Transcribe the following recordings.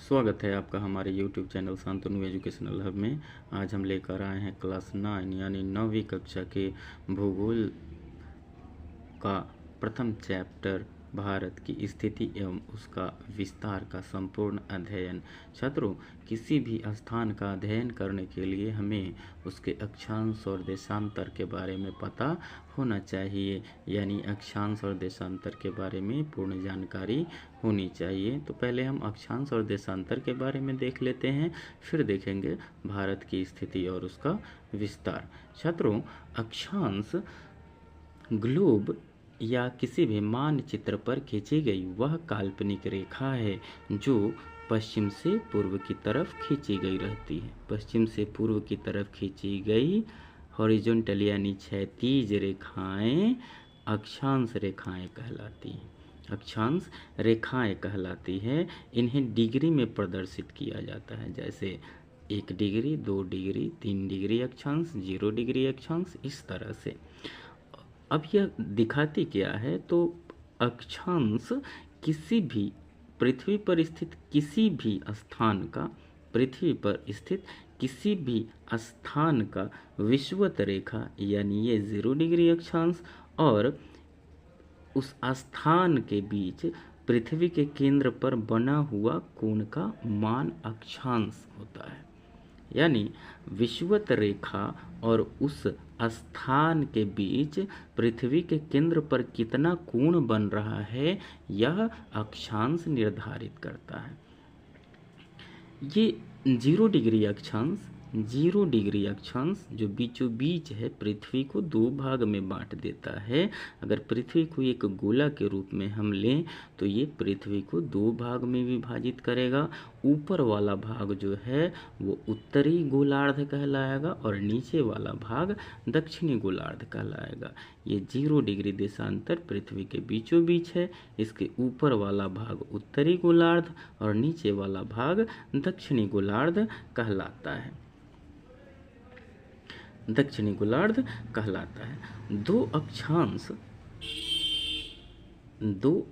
स्वागत है आपका हमारे YouTube channel Shantanu educational hub में। आज हम लेकर आए हैं क्लास 9 यानी 9वीं कक्षा के भूगोल का प्रथम चैप्टर भारत की स्थिति एवं उसका विस्तार का संपूर्ण अध्ययन। छात्रों, किसी भी स्थान का अध्ययन करने के लिए हमें उसके अक्षांश और देशांतर के बारे में पता होना चाहिए, यानी अक्षांश और देशांतर के बारे में पूर्ण जानकारी होनी चाहिए। तो पहले हम अक्षांश और देशांतर के बारे में देख लेते हैं, फिर देखेंगे भारत की स्थिति और उसका विस्तार। छात्रों, अक्षांश ग्लोब या किसी भी मानचित्र पर खींची गई वह काल्पनिक रेखा है जो पश्चिम से पूर्व की तरफ खींची गई रहती है। पश्चिम से पूर्व की तरफ खींची गई हॉरिजॉन्टल यानी क्षैतिज रेखाएं अक्षांश रेखाएं कहलाती हैं। अक्षांश रेखाएं कहलाती है। इन्हें डिग्री में प्रदर्शित किया जाता है, जैसे 1 डिग्री, 2 डिग्री, 3 डिग्री अक्षांश, 0 डिग्री अक्षांश, इस तरह से। अब यह दिखाती क्या है, तो अक्षांश किसी भी पृथ्वी पर स्थित किसी भी स्थान का पृथ्वी पर स्थित किसी भी स्थान का विषुवत रेखा यानी ये 0 डिग्री अक्षांश और उस स्थान के बीच पृथ्वी के केंद्र पर बना हुआ कोण का मान अक्षांश होता है। यानी विषुवत रेखा और उस स्थान के बीच पृथ्वी के केंद्र पर कितना कोण बन रहा है, यह अक्षांश निर्धारित करता है। ये 0 डिग्री अक्षांश जो बीचों बीच है पृथ्वी को 2 भाग में बांट देता है। अगर पृथ्वी को एक गोला के रूप में हम लें तो ये पृथ्वी को 2 भाग में विभाजित करेगा। ऊपर वाला भाग जो है वो उत्तरी गोलार्ध कहलाएगा और नीचे वाला भाग दक्षिणी गोलार्ध कहलाएगा। ये 0 डिग्री देशांतर पृथ्वी के बीचों बीच है। इसके ऊपर वाला भाग उत्तरी गोलार्ध और नीचे वाला भाग दक्षिणी गोलार्ध कहलाता है। दक्षिणी गोलार्ध कहलाता है। दो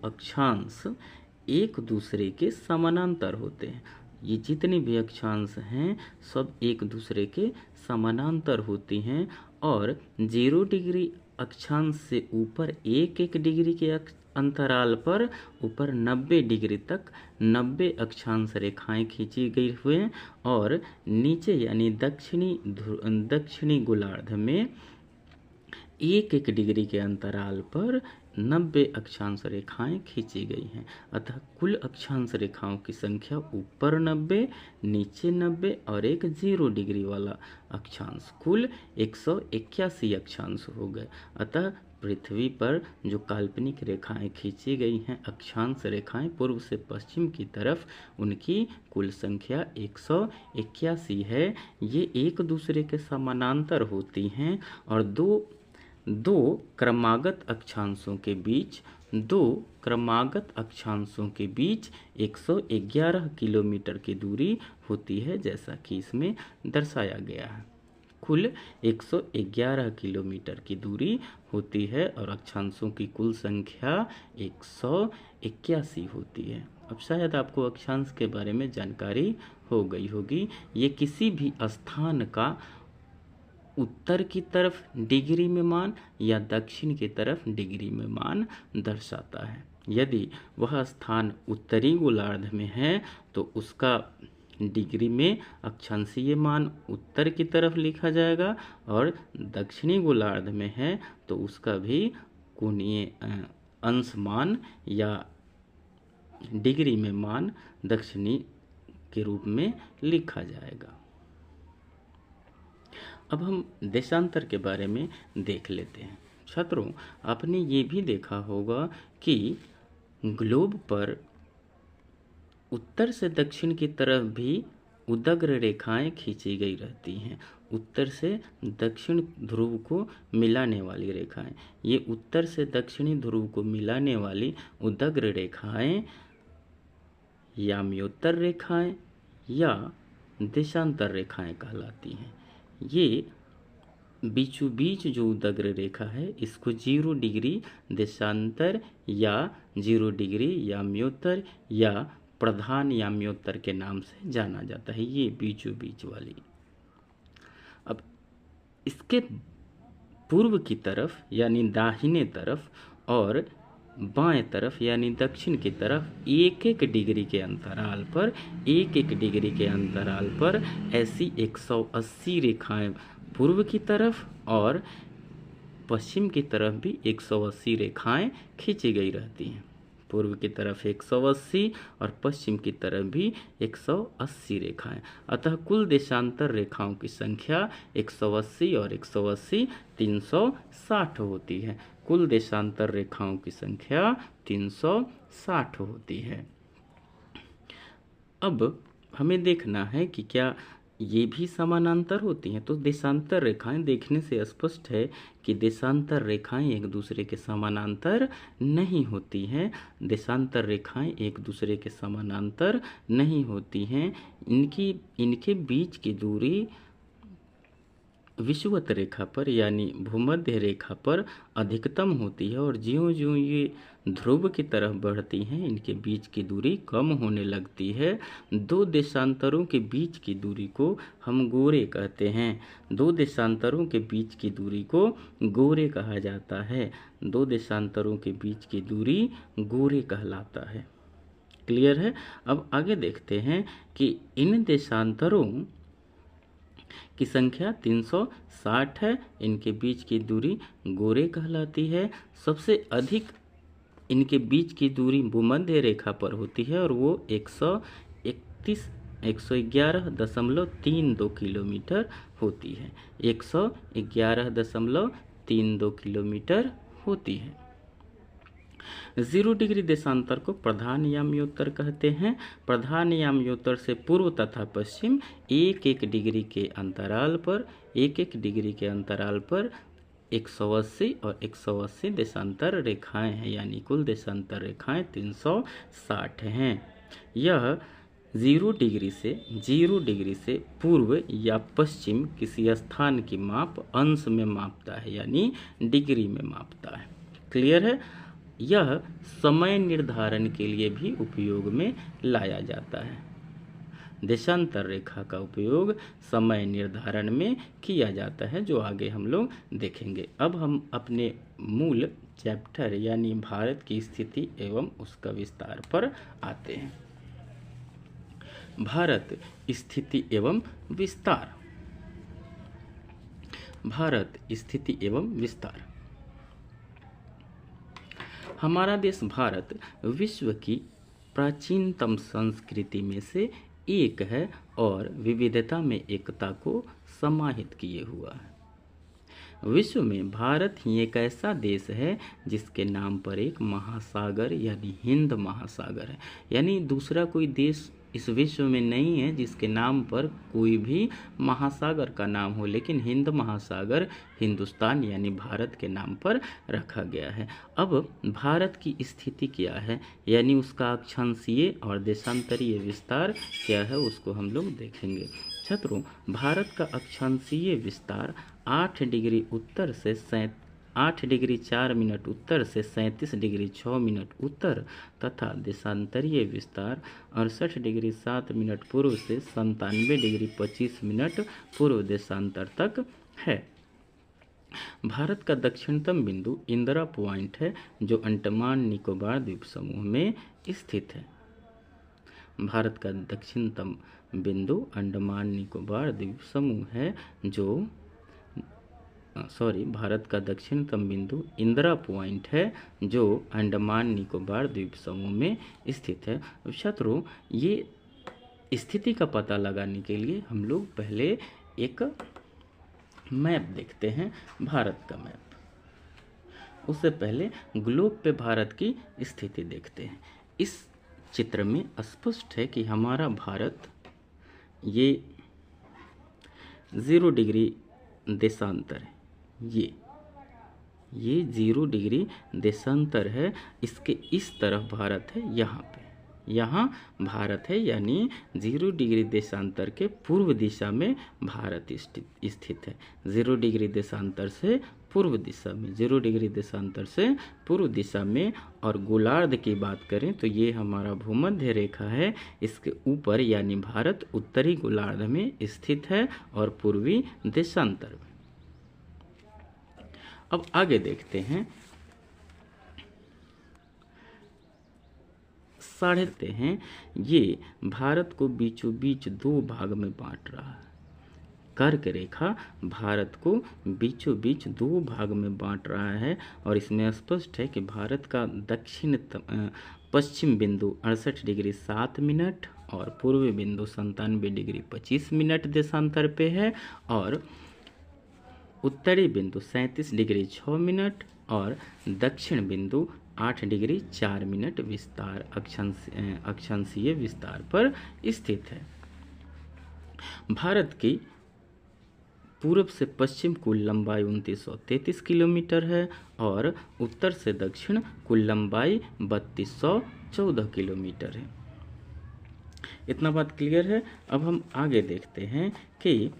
अक्षांश एक दूसरे के समानांतर होते हैं। ये जितने भी अक्षांश हैं सब एक दूसरे के समानांतर होती हैं और 0 डिग्री अक्षांश से ऊपर 1 डिग्री के अंतराल पर ऊपर 90 डिग्री तक 90 अक्षांश रेखाएं खींची गई हुए और नीचे यानी दक्षिणी गोलार्ध में 1 डिग्री के अंतराल पर 90 अक्षांश रेखाएं खींची गई हैं। अतः कुल अक्षांश रेखाओं की संख्या ऊपर 90, नीचे 90 और एक 0 डिग्री वाला अक्षांश, कुल 181 अक्षांश हो गए। अतः पृथ्वी पर जो काल्पनिक रेखाएं खींची गई हैं अक्षांश रेखाएं पूर्व से पश्चिम की तरफ, उनकी कुल संख्या 181 है। ये एक दूसरे के समानांतर होती हैं और दो क्रमागत अक्षांशों के बीच 111 किलोमीटर की दूरी होती है, जैसा कि इसमें दर्शाया गया है। कुल 111 किलोमीटर की दूरी होती है और अक्षांशों की कुल संख्या 181 होती है। अब शायद आपको अक्षांश के बारे में जानकारी हो गई होगी। ये किसी भी स्थान का उत्तर की तरफ डिग्री में मान या दक्षिण की तरफ डिग्री में मान दर्शाता है। यदि वह स्थान उत्तरी गोलार्ध में है तो उसका डिग्री में अक्षांशीय मान उत्तर की तरफ लिखा जाएगा और दक्षिणी गोलार्ध में है तो उसका भी कोणीय अंश मान या डिग्री में मान दक्षिणी के रूप में लिखा जाएगा। अब हम देशांतर के बारे में देख लेते हैं। छात्रों, आपने ये भी देखा होगा कि ग्लोब पर उत्तर से दक्षिण की तरफ भी उदग्र रेखाएं खींची गई रहती हैं। उत्तर से दक्षिण ध्रुव को मिलाने वाली रेखाएं, ये उत्तर से दक्षिणी ध्रुव को मिलाने वाली उदग्र रेखाएं याम्योत्तर रेखाएं या देशांतर रेखाएं कहलाती हैं। ये बीचों बीच जो उदग्र रेखा है इसको 0 डिग्री देशांतर या 0 डिग्री याम्योत्तर या प्रधान याम्योत्तर के नाम से जाना जाता है, ये बीचों बीच वाली। अब इसके पूर्व की तरफ यानी दाहिने तरफ और बाएं तरफ यानी दक्षिण की तरफ एक एक डिग्री के अंतराल पर, एक एक डिग्री के अंतराल पर ऐसी 180 रेखाएं पूर्व की तरफ और पश्चिम की तरफ भी 180 रेखाएं खींची गई रहती हैं। पूर्व की तरफ 180 और पश्चिम की तरफ भी 180 रेखाएं। अतः कुल देशांतर रेखाओं की संख्या 180 और 180 360 होती है। कुल देशांतर रेखाओं की संख्या 360 होती है। अब हमें देखना है कि क्या ये भी समानांतर होती हैं। तो देशांतर रेखाएं देखने से स्पष्ट है कि देशांतर रेखाएं एक दूसरे के समानांतर नहीं होती हैं। देशांतर रेखाएं एक दूसरे के समानांतर नहीं होती हैं। इनके बीच की दूरी विषुवत रेखा पर यानी भूमध्य रेखा पर अधिकतम होती है और ज्यों-ज्यों ये ध्रुव की तरफ बढ़ती हैं इनके बीच की दूरी कम होने लगती है। दो देशांतरों के बीच की दूरी को हम गोरे कहते हैं। दो देशांतरों के बीच की दूरी को गोरे कहा जाता है। दो देशांतरों के बीच की दूरी गोरे कहलाता है। क्लियर है? अब आगे देखते हैं कि इन देशांतरों की संख्या 360 है। इनके बीच की दूरी गोरे कहलाती है। सबसे अधिक इनके बीच की दूरी भूमध्य रेखा पर होती है और वो 111.32 किलोमीटर होती है। 111.32 किलोमीटर होती है। 0 डिग्री देशांतर को प्रधान याम्योत्तर कहते हैं। प्रधान याम्योत्तर से पूर्व तथा पश्चिम एक एक डिग्री के अंतराल पर 180 और 180 देशांतर रेखाएं हैं, यानी कुल देशांतर रेखाएं 360 हैं। यह 0 डिग्री से पूर्व या पश्चिम किसी स्थान की माप अंश में मापता है, यानी डिग्री में मापता है। क्लियर है? यह समय निर्धारण के लिए भी उपयोग में लाया जाता है। देशांतर रेखा का उपयोग समय निर्धारण में किया जाता है, जो आगे हम लोग देखेंगे। अब हम अपने मूल चैप्टर यानी भारत की स्थिति एवं उसका विस्तार पर आते हैं। भारत स्थिति एवं विस्तार। भारत स्थिति एवं विस्तार। हमारा देश भारत विश्व की प्राचीनतम संस्कृति में से एक है और विविधता में एकता को समाहित किए हुआ है। विश्व में भारत ही एक ऐसा देश है जिसके नाम पर एक महासागर यानी हिंद महासागर है। यानी दूसरा कोई देश इस विश्व में नहीं है जिसके नाम पर कोई भी महासागर का नाम हो, लेकिन हिंद महासागर हिंदुस्तान यानी भारत के नाम पर रखा गया है। अब भारत की स्थिति क्या है, यानी उसका अक्षांशीय और देशांतरीय विस्तार क्या है, उसको हम लोग देखेंगे। छात्रों, भारत का अक्षांशीय विस्तार 8 डिग्री 4 मिनट उत्तर से 37 डिग्री 6 मिनट उत्तर तथा देशांतरीय विस्तार 68 डिग्री 7 मिनट पूर्व से 97 डिग्री 25 मिनट पूर्व देशांतर तक है। भारत का दक्षिणतम बिंदु इंदिरा पॉइंट है, जो अंडमान निकोबार द्वीप समूह में स्थित है। भारत का दक्षिणतम बिंदु अंडमान निकोबार द्वीप समूह है, भारत का दक्षिणतम बिंदु इंदिरा पॉइंट है, जो अंडमान निकोबार द्वीप समूह में स्थित है। छात्रों, ये स्थिति का पता लगाने के लिए हम लोग पहले एक मैप देखते हैं, भारत का मैप। उससे पहले ग्लोब पे भारत की स्थिति देखते हैं। इस चित्र में स्पष्ट है कि हमारा भारत ये 0 डिग्री देशांतर है। ये 0 डिग्री देशांतर है। इसके इस तरफ भारत है, यहाँ भारत है, यानी 0 डिग्री देशांतर के पूर्व दिशा में भारत स्थित है। 0 डिग्री देशांतर से पूर्व दिशा में, 0 डिग्री देशांतर से पूर्व दिशा में। और गोलार्ध की बात करें तो ये हमारा भूमध्य रेखा है, इसके ऊपर यानी भारत उत्तरी गोलार्ध में स्थित है और पूर्वी देशांतर में। अब आगे देखते हैं, साढ़े हैं ये भारत को बीचों बीच 2 भाग में बांट रहा है। कर्क रेखा भारत को बीचों बीच 2 भाग में बांट रहा है और इसमें स्पष्ट है कि भारत का दक्षिण पश्चिम बिंदु 68 डिग्री 7 मिनट और पूर्वी बिंदु 97 डिग्री 25 मिनट देशांतर पे है और उत्तरी बिंदु 37 डिग्री 6 मिनट और दक्षिण बिंदु 8 डिग्री 4 मिनट विस्तार अक्षांशीय विस्तार पर स्थित है। भारत की पूर्व से पश्चिम कुल लंबाई 2933 किलोमीटर है और उत्तर से दक्षिण कुल लंबाई 3214 किलोमीटर है। इतना बात क्लियर है। अब हम आगे देखते हैं कि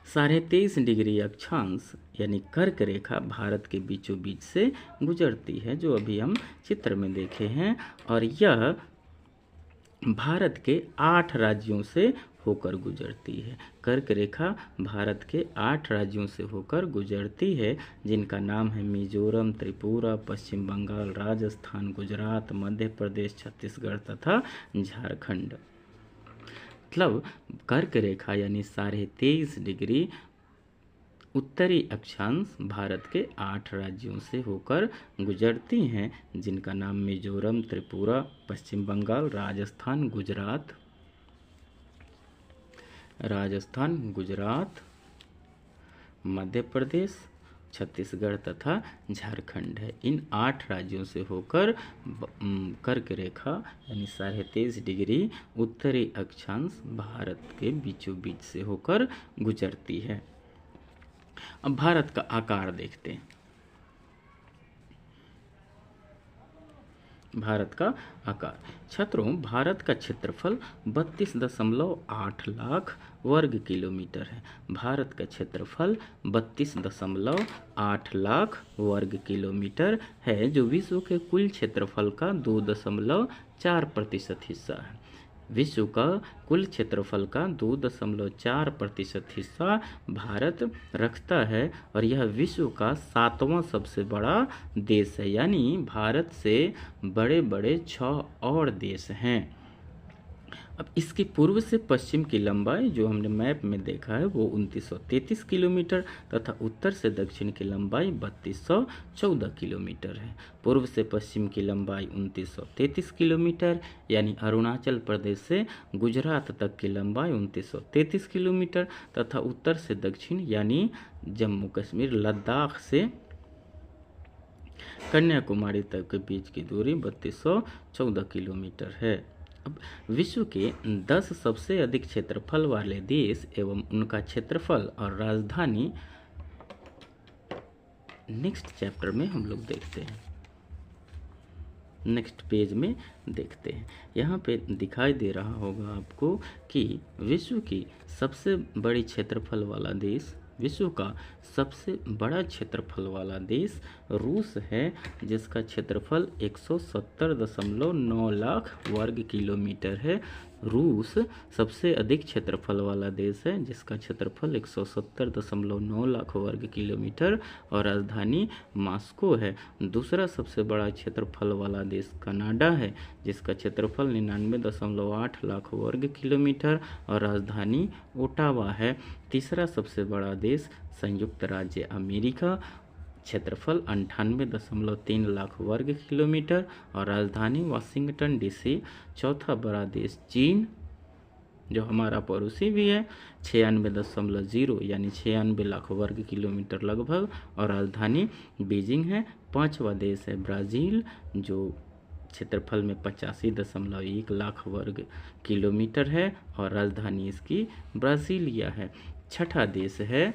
23.5 डिग्री अक्षांश यानी कर्क रेखा भारत के बीचों बीच से गुजरती है, जो अभी हम चित्र में देखे हैं, और यह भारत के 8 राज्यों से होकर गुजरती है। कर्क रेखा भारत के 8 राज्यों से होकर गुजरती है, जिनका नाम है मिजोरम, त्रिपुरा, पश्चिम बंगाल, राजस्थान, गुजरात, मध्य प्रदेश, छत्तीसगढ़ तथा झारखंड। मतलब कर्क रेखा यानी 23.5 डिग्री उत्तरी अक्षांश भारत के 8 राज्यों से होकर गुजरती हैं, जिनका नाम मिजोरम, त्रिपुरा, पश्चिम बंगाल, राजस्थान, गुजरात, मध्य प्रदेश, छत्तीसगढ़ तथा झारखंड है। इन 8 राज्यों से होकर कर्क रेखा यानी 23.5 डिग्री उत्तरी अक्षांश भारत के बीचों बीच से होकर गुजरती है। अब भारत का आकार देखते हैं। भारत का आकार, छात्रों, भारत का क्षेत्रफल 32.8 लाख वर्ग किलोमीटर है। भारत का क्षेत्रफल 32.8 लाख वर्ग किलोमीटर है, जो विश्व के कुल क्षेत्रफल का 2.4% हिस्सा है। विश्व का कुल क्षेत्रफल का 2.4% हिस्सा भारत रखता है और यह विश्व का 7वां सबसे बड़ा देश है, यानी भारत से बड़े बड़े 6 और देश हैं। अब इसकी पूर्व से पश्चिम की लंबाई जो हमने मैप में देखा है वो 2933 किलोमीटर तथा उत्तर से दक्षिण की लंबाई 3214 किलोमीटर है। पूर्व से पश्चिम की लंबाई 2933 किलोमीटर यानी अरुणाचल प्रदेश से गुजरात तक की लंबाई 2933 किलोमीटर तथा उत्तर से दक्षिण यानी जम्मू कश्मीर लद्दाख से कन्याकुमारी तक के बीच की दूरी 3214 किलोमीटर है। अब विश्व के 10 सबसे अधिक क्षेत्रफल वाले देश एवं उनका क्षेत्रफल और राजधानी नेक्स्ट चैप्टर में हम लोग देखते हैं, नेक्स्ट पेज में देखते हैं। यहाँ पे दिखाई दे रहा होगा आपको कि विश्व की सबसे बड़ी क्षेत्रफल वाला देश, विश्व का सबसे बड़ा क्षेत्रफल वाला देश रूस है, जिसका क्षेत्रफल 170.9 लाख वर्ग किलोमीटर है। रूस सबसे अधिक क्षेत्रफल वाला देश है, जिसका क्षेत्रफल 170.9 लाख वर्ग किलोमीटर और राजधानी मॉस्को है। दूसरा सबसे बड़ा क्षेत्रफल वाला देश कनाडा है, जिसका क्षेत्रफल 99.8 लाख वर्ग किलोमीटर और राजधानी ओटावा है। तीसरा सबसे बड़ा देश संयुक्त राज्य अमेरिका, क्षेत्रफल 98.3 लाख वर्ग किलोमीटर और राजधानी वाशिंगटन डीसी। चौथा बड़ा देश चीन, जो हमारा पड़ोसी भी है, 96.0 यानी 96 लाख वर्ग किलोमीटर लगभग और राजधानी बीजिंग है। पांचवा देश है ब्राज़ील, जो क्षेत्रफल में 85.1 लाख वर्ग किलोमीटर है और राजधानी इसकी ब्राज़ीलिया है। छठा देश है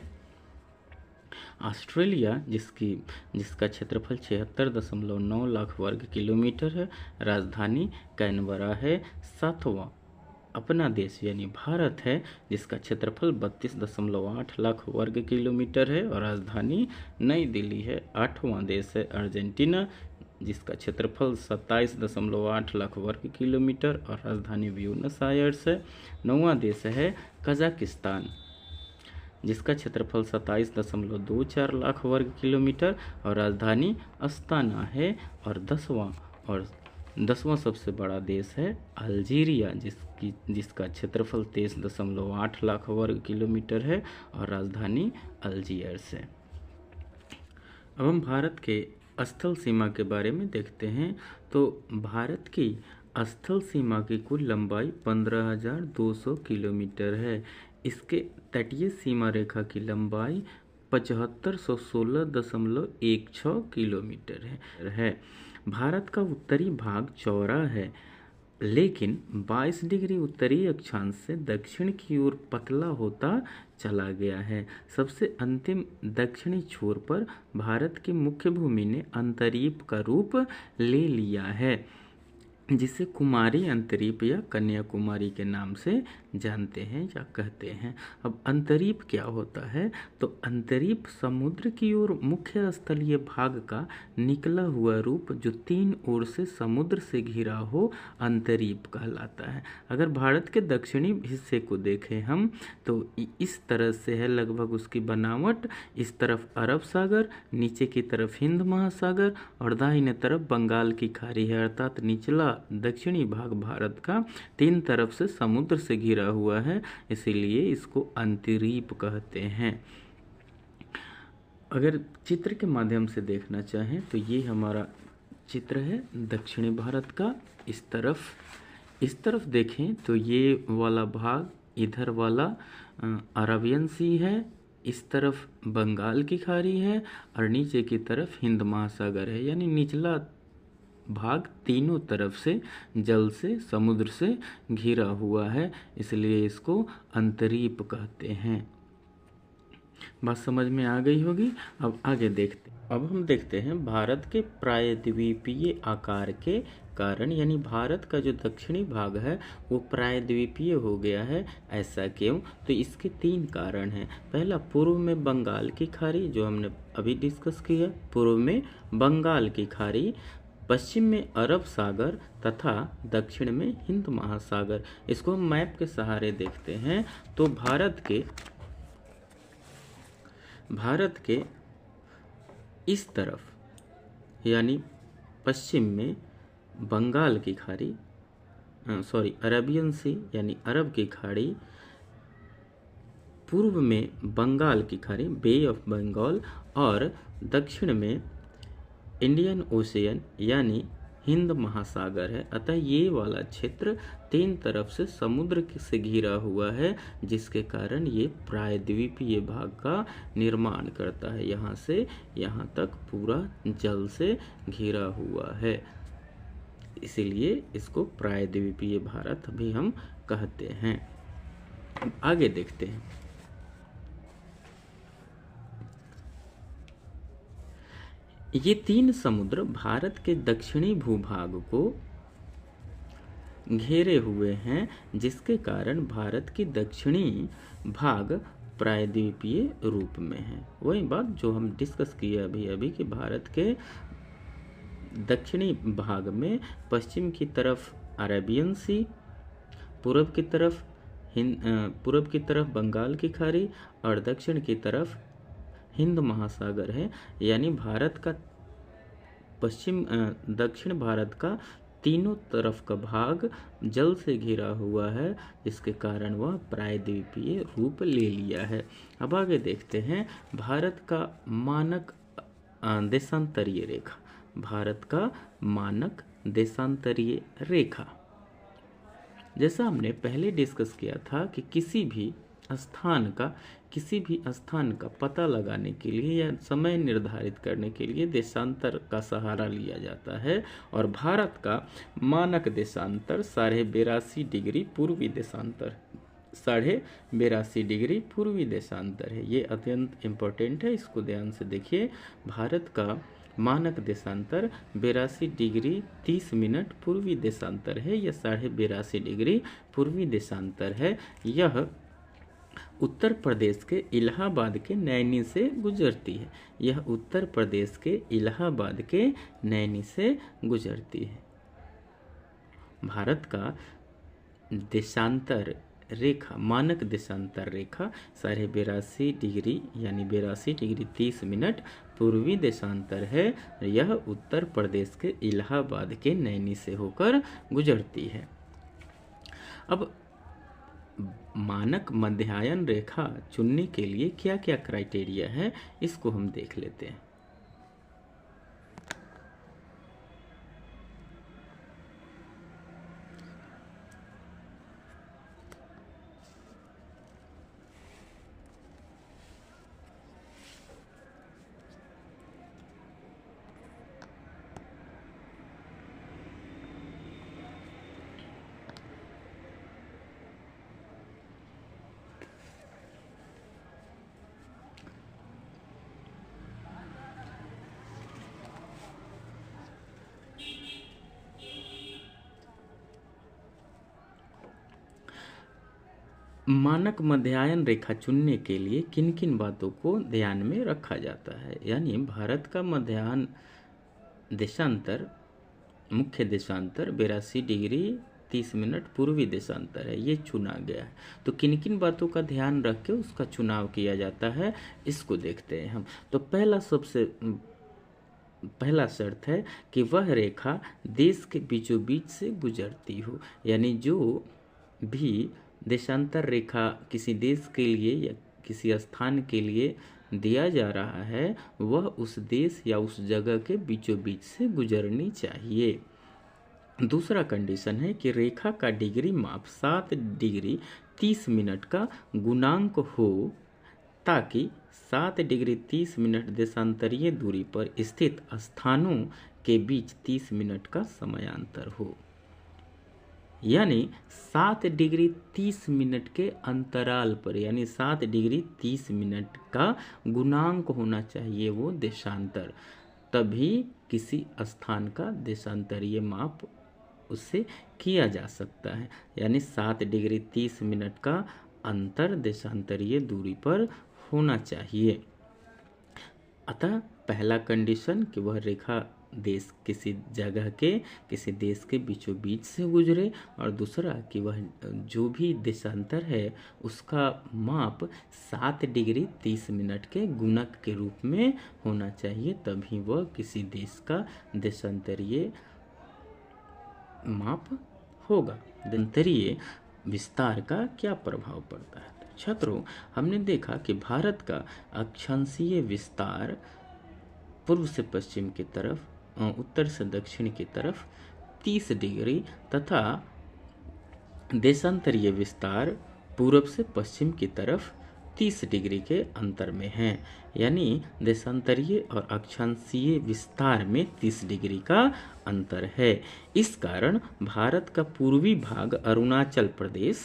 ऑस्ट्रेलिया, जिसका क्षेत्रफल 76.9 लाख वर्ग किलोमीटर है, राजधानी कैनबरा है। सातवां अपना देश यानी भारत है, जिसका क्षेत्रफल 32.8 लाख वर्ग किलोमीटर है और राजधानी नई दिल्ली है। 8वां देश है अर्जेंटीना, जिसका क्षेत्रफल 27.8 लाख वर्ग किलोमीटर और राजधानी ब्यूनस आयर्स है। 9वां देश है कजाकिस्तान, जिसका क्षेत्रफल 27.24 लाख वर्ग किलोमीटर और राजधानी अस्ताना है। और 10वां सबसे बड़ा देश है अल्जीरिया, जिसका क्षेत्रफल 23.8 लाख वर्ग किलोमीटर है और राजधानी अल्जीयर्स है। अब हम भारत के स्थल सीमा के बारे में देखते हैं। तो भारत की स्थल सीमा की कुल लंबाई 15,200 किलोमीटर है। इसके तटीय सीमा रेखा की लंबाई 7516.16 किलोमीटर है। भारत का उत्तरी भाग चौड़ा है, लेकिन 22 डिग्री उत्तरी अक्षांश से दक्षिण की ओर पतला होता चला गया है। सबसे अंतिम दक्षिणी छोर पर भारत की मुख्य भूमि ने अंतरीप का रूप ले लिया है, जिसे कुमारी अंतरीप या कन्याकुमारी के नाम से जानते हैं या कहते हैं। अब अंतरीप क्या होता है? तो अंतरीप समुद्र की ओर मुख्य स्थलीय भाग का निकला हुआ रूप जो 3 ओर से समुद्र से घिरा हो, अंतरीप कहलाता है। अगर भारत के दक्षिणी हिस्से को देखें हम, तो इस तरह से है लगभग उसकी बनावट। इस तरफ अरब सागर, नीचे की तरफ हिंद महासागर और दाहिने तरफ बंगाल की खाड़ी है। अर्थात निचला दक्षिणी भाग भारत का 3 तरफ से समुद्र से घिरा हुआ है, इसीलिए इसको अंतरीप कहते हैं। अगर चित्र के माध्यम से देखना चाहें तो ये हमारा चित्र है दक्षिणी भारत का। इस तरफ देखें तो ये वाला भाग, इधर वाला अरबियन सी है, इस तरफ बंगाल की खाड़ी है और नीचे की तरफ हिंद महासागर है। यानी निचला भाग तीनों तरफ से जल से, समुद्र से घिरा हुआ है, इसलिए इसको अंतरीप कहते हैं। बात समझ में आ गई होगी। अब आगे देखते हैं। अब हम देखते हैं भारत के प्रायद्वीपीय आकार के कारण, यानी भारत का जो दक्षिणी भाग है वो प्रायद्वीपीय हो गया है। ऐसा क्यों? तो इसके 3 कारण हैं। पहला, पूर्व में बंगाल की खाड़ी, जो हमने अभी डिस्कस किया। पूर्व में बंगाल की खाड़ी, पश्चिम में अरब सागर तथा दक्षिण में हिंद महासागर। इसको हम मैप के सहारे देखते हैं तो भारत के इस तरफ यानी पश्चिम में बंगाल की खाड़ी, अरेबियन सी यानी अरब की खाड़ी, पूर्व में बंगाल की खाड़ी बे ऑफ बंगाल और दक्षिण में इंडियन ओशियन यानी हिंद महासागर है। अतः ये वाला क्षेत्र 3 तरफ से समुद्र से घिरा हुआ है, जिसके कारण ये प्रायद्वीपीय भाग का निर्माण करता है। यहाँ से यहाँ तक पूरा जल से घिरा हुआ है, इसीलिए इसको प्रायद्वीपीय भारत भी हम कहते हैं। आगे देखते हैं। ये 3 समुद्र भारत के दक्षिणी भूभाग को घेरे हुए हैं, जिसके कारण भारत की दक्षिणी भाग प्रायद्वीपीय रूप में है। वही बात जो हम डिस्कस किए अभी कि भारत के दक्षिणी भाग में पश्चिम की तरफ अरेबियन सी, पूर्व की तरफ बंगाल की खाड़ी और दक्षिण की तरफ हिंद महासागर है। यानी भारत का दक्षिण भारत का तीनों तरफ का भाग जल से घिरा हुआ है, जिसके कारण वह प्रायद्वीपीय रूप ले लिया है। अब आगे देखते हैं भारत का मानक देशांतरीय रेखा। भारत का मानक देशांतरीय रेखा, जैसा हमने पहले डिस्कस किया था कि किसी भी स्थान का पता लगाने के लिए या समय निर्धारित करने के लिए देशांतर का सहारा लिया जाता है। और भारत का मानक देशांतर 82.5 डिग्री पूर्वी देशांतर 82.5 डिग्री पूर्वी देशांतर है। ये अत्यंत इम्पोर्टेंट है, इसको ध्यान से देखिए। भारत का मानक देशांतर 82 डिग्री 30 मिनट पूर्वी देशांतर है। यह 82.5 डिग्री पूर्वी देशांतर है। यह उत्तर प्रदेश के इलाहाबाद के नैनी से गुजरती है। यह उत्तर प्रदेश के इलाहाबाद के नैनी से गुजरती है। भारत का देशांतर रेखा, मानक देशांतर रेखा 82.5 डिग्री यानी 82 डिग्री 30 मिनट पूर्वी देशांतर है। यह उत्तर प्रदेश के इलाहाबाद के नैनी से होकर गुजरती है। अब मानक मध्यायन रेखा चुनने के लिए क्या क्या क्राइटेरिया है, इसको हम देख लेते हैं। मानक मध्यायन रेखा चुनने के लिए किन किन बातों को ध्यान में रखा जाता है, यानी भारत का मध्याह्न देशांतर, मुख्य देशांतर 82 डिग्री 30 मिनट पूर्वी देशांतर है, ये चुना गया है। तो किन किन बातों का ध्यान रख के उसका चुनाव किया जाता है, इसको देखते हैं हम। तो पहला शर्त है कि वह रेखा देश के बीचों बीच से गुजरती हो, यानी जो भी देशांतर रेखा किसी देश के लिए या किसी स्थान के लिए दिया जा रहा है, वह उस देश या उस जगह के बीचों बीच से गुजरनी चाहिए। दूसरा कंडीशन है कि रेखा का डिग्री माप 7 डिग्री 30 मिनट का गुणांक हो, ताकि 7 डिग्री 30 मिनट देशांतरीय दूरी पर स्थित स्थानों के बीच 30 मिनट का समयांतर हो, यानी 7 डिग्री 30 मिनट के अंतराल पर, यानी 7 डिग्री 30 मिनट का गुणांक होना चाहिए वो देशांतर, तभी किसी स्थान का देशांतरीय माप उससे किया जा सकता है। यानी 7 डिग्री 30 मिनट का अंतर देशांतरीय दूरी पर होना चाहिए। अतः पहला कंडीशन कि वह रेखा देश किसी जगह के, किसी देश के बीचों बीच से गुजरे, और दूसरा कि वह जो भी देशांतर है उसका माप 7 डिग्री 30 मिनट के गुणक के रूप में होना चाहिए, तभी वह किसी देश का देशांतरीय माप होगा। देशांतरीय विस्तार का क्या प्रभाव पड़ता है? छात्रों, हमने देखा कि भारत का अक्षांशीय विस्तार पूर्व से पश्चिम की तरफ, उत्तर से दक्षिण की तरफ 30 डिग्री तथा देशांतरीय विस्तार पूर्व से पश्चिम की तरफ 30 डिग्री के अंतर में है। यानी देशांतरीय और अक्षांशीय विस्तार में 30 डिग्री का अंतर है। इस कारण भारत का पूर्वी भाग अरुणाचल प्रदेश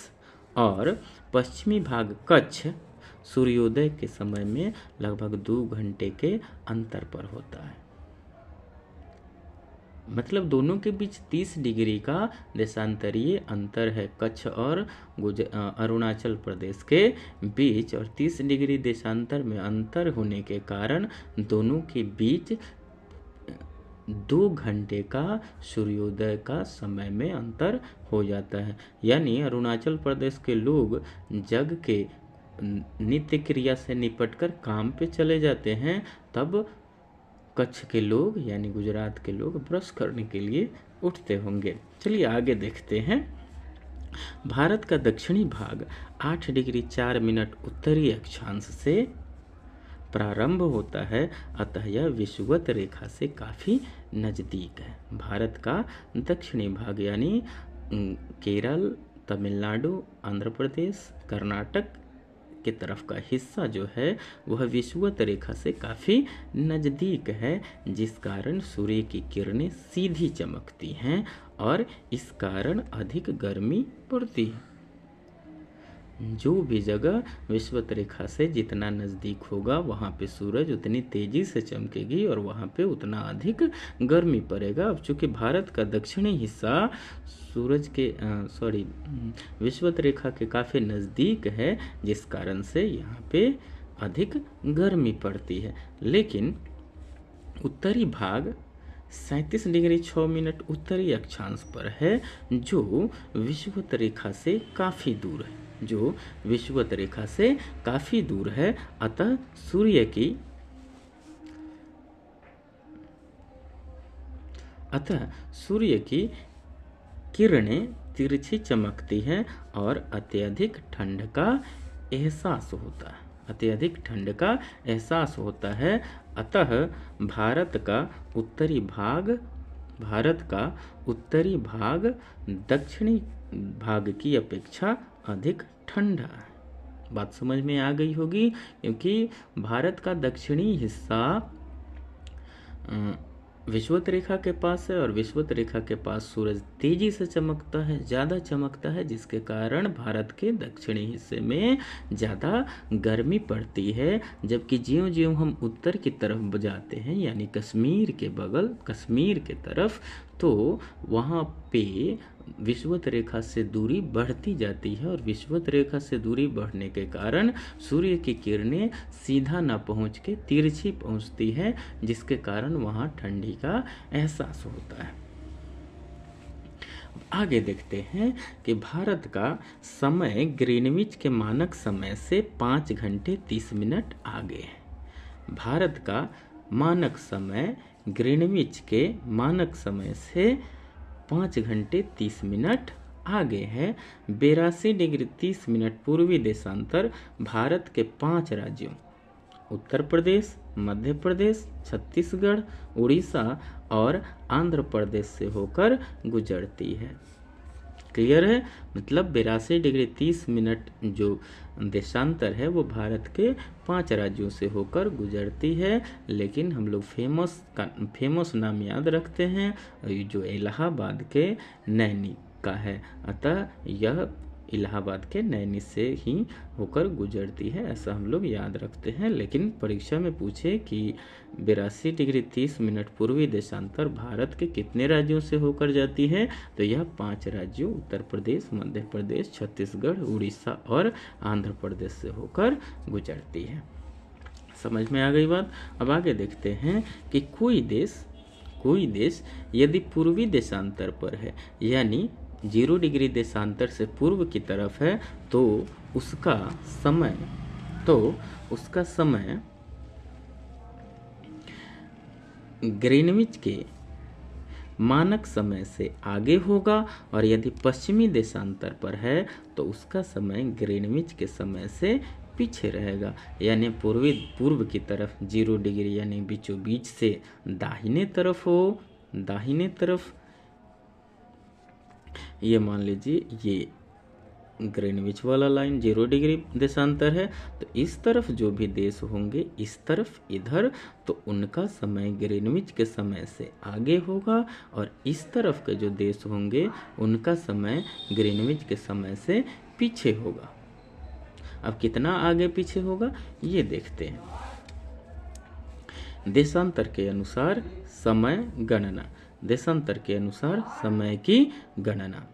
और पश्चिमी भाग कच्छ सूर्योदय के समय में लगभग 2 घंटे के अंतर पर होता है। मतलब दोनों के बीच 30 डिग्री का देशांतरीय अंतर है कच्छ और अरुणाचल प्रदेश के बीच, और 30 डिग्री देशांतर में अंतर होने के कारण दोनों के बीच 2 घंटे का सूर्योदय का समय में अंतर हो जाता है। यानी अरुणाचल प्रदेश के लोग जग के नित्य क्रिया से निपटकर काम पे चले जाते हैं, तब कच्छ के लोग यानी गुजरात के लोग ब्रश करने के लिए उठते होंगे। चलिए आगे देखते हैं। भारत का दक्षिणी भाग 8 डिग्री 4 मिनट उत्तरी अक्षांश से प्रारंभ होता है, अतः यह विषुवत रेखा से काफ़ी नज़दीक है। भारत का दक्षिणी भाग यानी केरल, तमिलनाडु, आंध्र प्रदेश, कर्नाटक की तरफ का हिस्सा जो है वह विषुवत रेखा से काफ़ी नज़दीक है, जिस कारण सूर्य की किरणें सीधी चमकती हैं और इस कारण अधिक गर्मी पड़ती है। जो भी जगह विषुवत रेखा से जितना नज़दीक होगा वहाँ पे सूरज उतनी तेज़ी से चमकेगी और वहाँ पे उतना अधिक गर्मी पड़ेगा। अब चूँकि भारत का दक्षिणी हिस्सा सूरज के विषुवत रेखा के काफ़ी नज़दीक है, जिस कारण से यहाँ पे अधिक गर्मी पड़ती है। लेकिन उत्तरी भाग 37 डिग्री 6 मिनट उत्तरी अक्षांश पर है, जो विषुवत रेखा से काफ़ी दूर है, जो विषुवत रेखा से काफ़ी दूर है। अतः सूर्य की किरणें तिरछी चमकती हैं और अत्यधिक ठंड का एहसास होता है। अतः भारत का उत्तरी भाग दक्षिणी भाग की अपेक्षा अधिक ठंडा है। बात समझ में आ गई होगी, क्योंकि भारत का दक्षिणी हिस्सा विषुवत रेखा के पास है और विषुवत रेखा के पास सूरज तेजी से चमकता है, ज़्यादा चमकता है, जिसके कारण भारत के दक्षिणी हिस्से में ज़्यादा गर्मी पड़ती है। जबकि ज्यों-ज्यों हम उत्तर की तरफ जाते हैं, यानी कश्मीर की तरफ, तो वहाँ पे विषुवत रेखा से दूरी बढ़ती जाती है और विषुवत रेखा से दूरी बढ़ने के कारण सूर्य की किरणें सीधा ना पहुँच के तिरछी पहुँचती है, जिसके कारण वहाँ ठंडी का एहसास होता है। आगे देखते हैं कि भारत का समय ग्रीनविच के मानक समय से 5 घंटे 30 मिनट आगे है। भारत का मानक समय ग्रीनविच के मानक समय से 5 घंटे 30 मिनट आगे है। 82 डिग्री 30 मिनट पूर्वी देशांतर भारत के 5 राज्यों उत्तर प्रदेश, मध्य प्रदेश, छत्तीसगढ़, उड़ीसा और आंध्र प्रदेश से होकर गुजरती है। क्लियर है? मतलब 82 डिग्री 30 मिनट जो देशांतर है वो भारत के 5 राज्यों से होकर गुजरती है। लेकिन हम लोग फेमस नाम याद रखते हैं, जो इलाहाबाद के नैनी का है। अतः यह इलाहाबाद के नैनी से ही होकर गुजरती है, ऐसा हम लोग याद रखते हैं। लेकिन परीक्षा में पूछे कि 82 डिग्री 30 मिनट पूर्वी देशांतर भारत के कितने राज्यों से होकर जाती है, तो यह 5 राज्यों उत्तर प्रदेश, मध्य प्रदेश, छत्तीसगढ़, उड़ीसा और आंध्र प्रदेश से होकर गुजरती है। समझ में आ गई बात? अब आगे देखते हैं कि कोई देश यदि पूर्वी देशांतर पर है, यानी 0 डिग्री देशांतर से पूर्व की तरफ है, तो उसका समय ग्रीनविच के मानक समय से आगे होगा, और यदि पश्चिमी देशांतर पर है तो उसका समय ग्रीनविच के समय से पीछे रहेगा। यानी पूर्व की तरफ 0 डिग्री यानी बीचों बीच से दाहिने तरफ ये मान लीजिए ये ग्रीनविच वाला लाइन 0 डिग्री देशांतर है, तो इस तरफ जो भी देश होंगे, इस तरफ इधर, तो उनका समय ग्रीनविच के समय से आगे होगा, और इस तरफ के जो देश होंगे उनका समय ग्रीनविच के समय से पीछे होगा। अब कितना आगे पीछे होगा ये देखते हैं। देशांतर के अनुसार समय की गणना।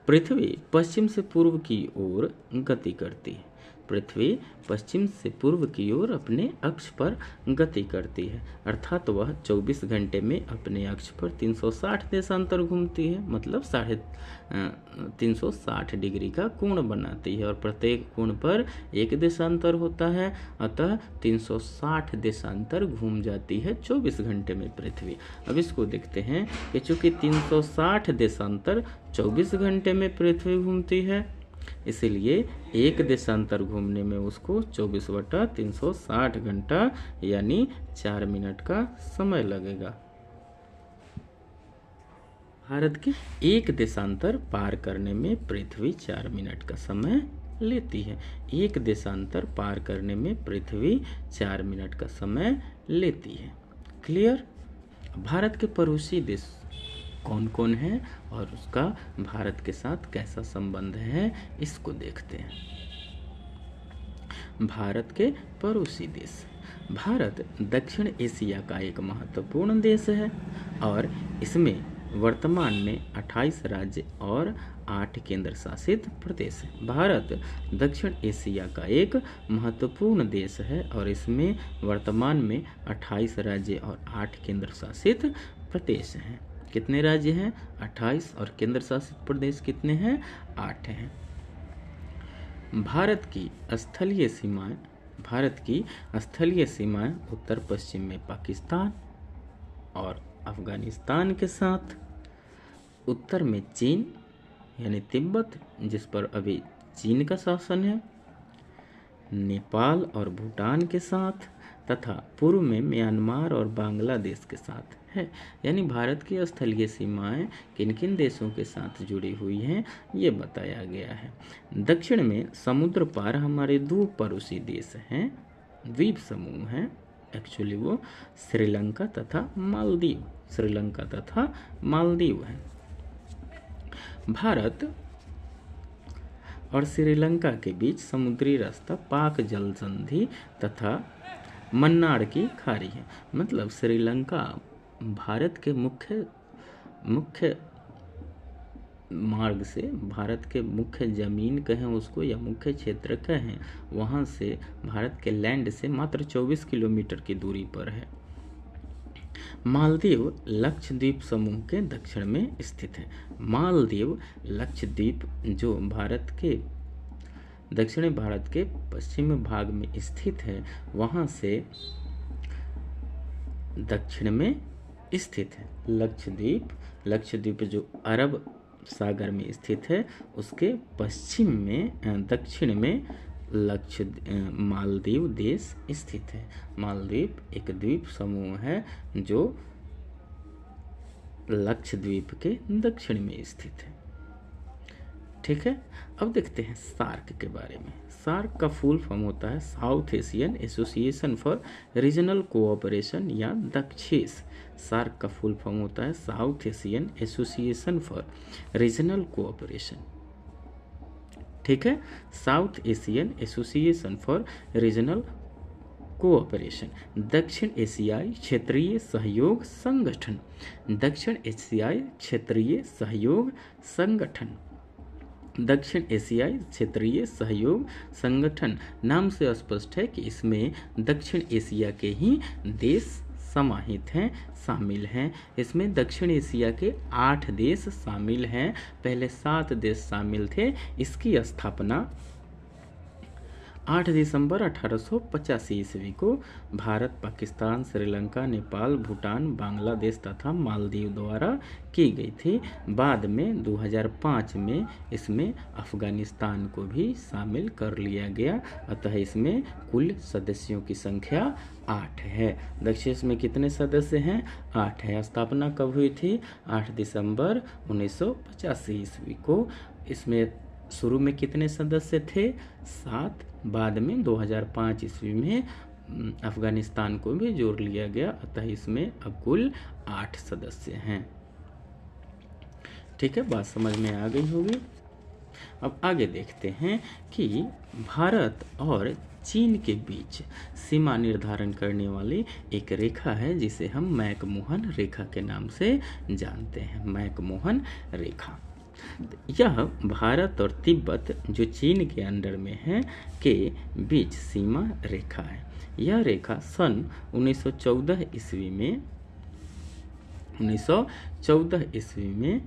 पृथ्वी पश्चिम से पूर्व की ओर गति करती है। पृथ्वी पश्चिम से पूर्व की ओर अपने अक्ष पर गति करती है, अर्थात वह 24 घंटे में अपने अक्ष पर 360 देशांतर घूमती है, मतलब 360 डिग्री का कोण बनाती है, और प्रत्येक कोण पर एक देशांतर होता है। अतः 360 देशांतर घूम जाती है 24 घंटे में पृथ्वी। अब इसको देखते हैं कि चूंकि 360 देशांतर 24 घंटे में पृथ्वी घूमती है, इसलिए एक देशांतर घूमने में उसको 24/360 घंटा यानी 4 मिनट का समय लगेगा। भारत के एक देशांतर पार करने में पृथ्वी 4 मिनट का समय लेती है। एक देशांतर पार करने में पृथ्वी 4 मिनट का समय लेती है। क्लियर? भारत के पड़ोसी देश कौन कौन है और उसका भारत के साथ कैसा संबंध है, इसको देखते हैं। भारत के पड़ोसी देश। भारत दक्षिण एशिया का एक महत्वपूर्ण देश है और इसमें वर्तमान में 28 राज्य और 8 केंद्र शासित प्रदेश है। भारत दक्षिण एशिया का एक महत्वपूर्ण देश है और इसमें वर्तमान में 28 राज्य और 8 केंद्र शासित प्रदेश हैं। कितने राज्य हैं? 28 और केंद्र शासित प्रदेश कितने हैं? 8 हैं। भारत की स्थलीय सीमाएं उत्तर पश्चिम में पाकिस्तान और अफगानिस्तान के साथ, उत्तर में चीन यानी तिब्बत जिस पर अभी चीन का शासन है, नेपाल और भूटान के साथ तथा पूर्व में म्यांमार और बांग्लादेश के साथ है। यानी भारत की स्थलीय सीमाएं किन किन देशों के साथ जुड़ी हुई हैं ये बताया गया है। दक्षिण में समुद्र पार हमारे दो पड़ोसी देश हैं, द्वीप समूह हैं, एक्चुअली वो श्रीलंका तथा मालदीव हैं। भारत और श्रीलंका के बीच समुद्री रास्ता पाक जल संधि तथा मन्नार की खाड़ी है। मतलब श्रीलंका भारत के मुख्य मार्ग से, भारत के मुख्य जमीन कहें उसको या मुख्य क्षेत्र कहें, वहाँ से भारत के लैंड से मात्र 24 किलोमीटर की दूरी पर है। मालदीव लक्षद्वीप समूह के दक्षिण में स्थित है। मालदीव लक्षद्वीप जो भारत के दक्षिणी भारत के पश्चिमी भाग में स्थित है, वहाँ से दक्षिण में स्थित है। लक्षद्वीप जो अरब सागर में स्थित है, उसके पश्चिम में दक्षिण में मालदीव देश स्थित है। मालदीव एक द्वीप समूह है जो लक्षद्वीप के दक्षिण में स्थित है। ठीक है, अब देखते हैं सार्क के बारे में। सार्क का फुल फॉर्म होता है south Asian association for regional cooperation या दक्षेस। सार्क का फुल फॉर्म होता है south Asian association for regional cooperation. ठीक है, south Asian association for regional cooperation. दक्षिण एशियाई क्षेत्रीय सहयोग संगठन। दक्षिण एशियाई क्षेत्रीय सहयोग संगठन। दक्षिण एशियाई क्षेत्रीय सहयोग संगठन नाम से स्पष्ट है कि इसमें दक्षिण एशिया के ही देश समाहित हैं, शामिल हैं। इसमें दक्षिण एशिया के 8 देश शामिल हैं। पहले 7 देश शामिल थे। इसकी स्थापना 8 दिसंबर 1885 ईस्वी को भारत, पाकिस्तान, श्रीलंका, नेपाल, भूटान, बांग्लादेश तथा मालदीव द्वारा की गई थी। बाद में 2005 में इसमें अफगानिस्तान को भी शामिल कर लिया गया। अतः इसमें कुल सदस्यों की संख्या 8 है। दक्षिण में कितने सदस्य हैं? 8 है। स्थापना कब हुई थी? 8 दिसंबर 1985 ईस्वी को। इसमें शुरू में कितने सदस्य थे? 7। बाद में 2005 ईस्वी में अफगानिस्तान को भी जोड़ लिया गया। अतः इसमें अब कुल 8 सदस्य हैं। ठीक है, बात समझ में आ गई होगी। अब आगे देखते हैं कि भारत और चीन के बीच सीमा निर्धारण करने वाली एक रेखा है जिसे हम मैकमोहन रेखा के नाम से जानते हैं। मैकमोहन रेखा यह भारत और तिब्बत जो चीन के अंडर में है के बीच सीमा रेखा है। यह रेखा सन 1914 ईस्वी में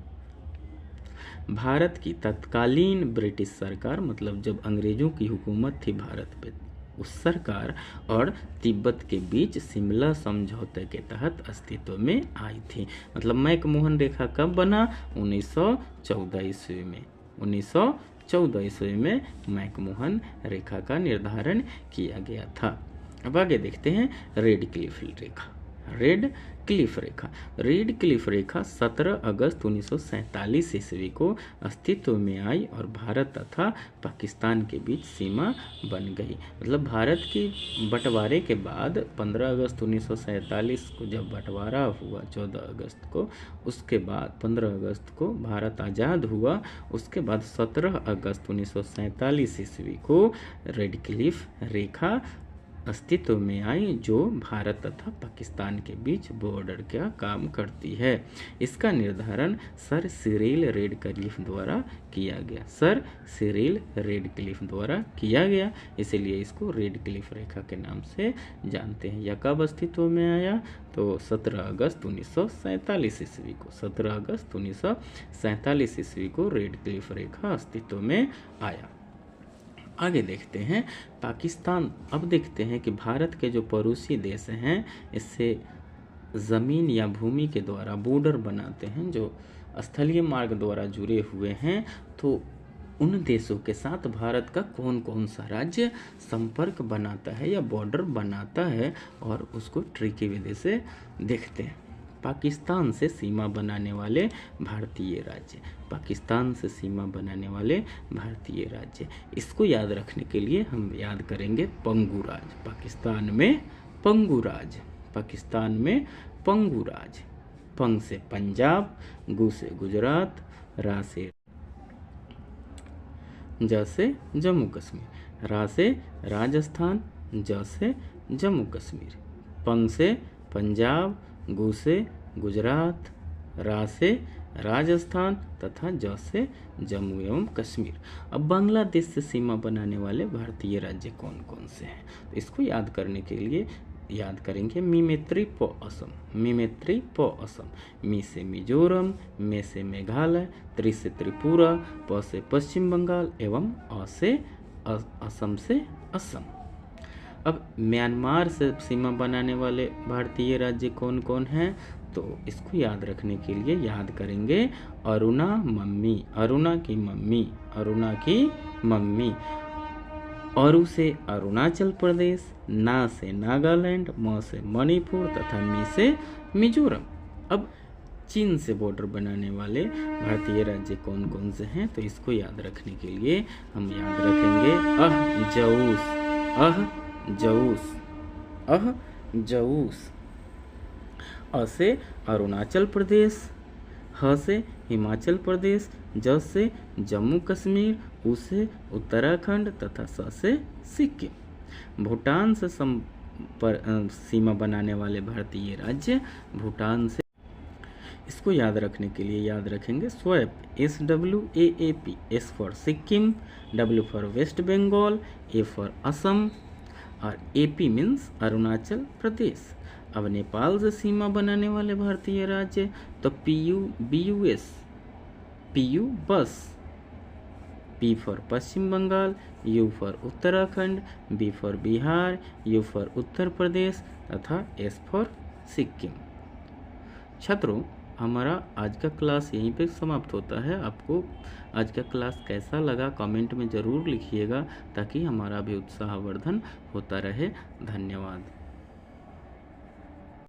भारत की तत्कालीन ब्रिटिश सरकार, मतलब जब अंग्रेजों की हुकूमत थी भारत पे, उस सरकार और तिब्बत के बीच शिमला समझौते के तहत अस्तित्व में आई थी। मतलब मैकमोहन रेखा कब बना? 1914 ईस्वी में। 1914 ईस्वी में मैकमोहन रेखा का निर्धारण किया गया था। अब आगे देखते हैं रेड क्लिफ रेखा। रेड क्लिफ रेखा। रेड क्लिफ रेखा 17 अगस्त 1947 ईस्वी को अस्तित्व में आई और भारत तथा पाकिस्तान के बीच सीमा बन गई। मतलब भारत की बंटवारे के बाद 15 अगस्त 1947 को जब बंटवारा हुआ 14 अगस्त को, उसके बाद 15 अगस्त को भारत आज़ाद हुआ। उसके बाद 17 अगस्त 1947 ईस्वी को रेड क्लिफ रेखा अस्तित्व में आई, जो भारत तथा पाकिस्तान के बीच बॉर्डर का काम करती है। इसका निर्धारण सर सिरिल रेडक्लिफ द्वारा किया गया। सर सिरिल रेडक्लिफ द्वारा किया गया, इसलिए इसको रेडक्लिफ रेखा के नाम से जानते हैं। यह कब अस्तित्व में आया? तो 17 अगस्त 1947 ईस्वी को, 17 अगस्त 1947 ईस्वी को रेडक्लिफ रेखा अस्तित्व में आया। आगे देखते हैं पाकिस्तान। अब देखते हैं कि भारत के जो पड़ोसी देश हैं, इससे ज़मीन या भूमि के द्वारा बॉर्डर बनाते हैं, जो स्थलीय मार्ग द्वारा जुड़े हुए हैं। तो उन देशों के साथ भारत का कौन कौन सा राज्य संपर्क बनाता है या बॉर्डर बनाता है, और उसको ट्रिकी विधि से देखते हैं। पाकिस्तान से सीमा बनाने वाले भारतीय राज्य, पाकिस्तान से सीमा बनाने वाले भारतीय राज्य, इसको याद रखने के लिए हम याद करेंगे पंगू राज। पाकिस्तान में पंगू राज, पाकिस्तान में पंगू राज। पंग से पंजाब, गु से गुजरात, रा से ज से जम्मू कश्मीर, रा से राजस्थान, ज से जम्मू कश्मीर। पंग से पंजाब, गु से गुजरात, रा से राजस्थान तथा ज से जम्मू एवं कश्मीर। अब बांग्लादेश से सीमा बनाने वाले भारतीय राज्य कौन कौन से हैं? तो इसको याद करने के लिए याद करेंगे मी में त्रि प असम, मी में त्रि प असम, मी से मिजोरम, मे से मेघालय, त्रि से त्रिपुरा, प से पश्चिम बंगाल एवं अ से असम से असम। अब म्यांमार से सीमा बनाने वाले भारतीय राज्य कौन कौन हैं? तो इसको याद रखने के लिए याद करेंगे अरुणा मम्मी, अरुणा की मम्मी, अरुणा की मम्मी। अरु से अरुणाचल प्रदेश, ना से नागालैंड, म से मणिपुर तथा मी से मिजोरम। अब चीन से बॉर्डर बनाने वाले भारतीय राज्य कौन कौन से हैं? तो इसको याद रखने के लिए हम याद रखेंगे जऊस, जऊस, जऊस। अ से अरुणाचल प्रदेश, ह से हिमाचल प्रदेश, ज से जम्मू कश्मीर, उ से उत्तराखंड तथा स से सिक्किम। भूटान से सीमा बनाने वाले भारतीय राज्य भूटान से, इसको याद रखने के लिए याद रखेंगे swap, SWAAP, S for Sikkim, W for west Bengal, A for Assam और AP मीन्स अरुणाचल प्रदेश। अब नेपाल से सीमा बनाने वाले भारतीय राज्य तो BUS, PU bus, P for Paschim Bengal, U for Uttarakhand, B for Bihar, U for Uttar Pradesh तथा S फॉर सिक्किम। छात्रों, हमारा आज का क्लास यहीं पे समाप्त होता है। आपको आज का क्लास कैसा लगा कमेंट में ज़रूर लिखिएगा, ताकि हमारा भी उत्साहवर्धन होता रहे। धन्यवाद।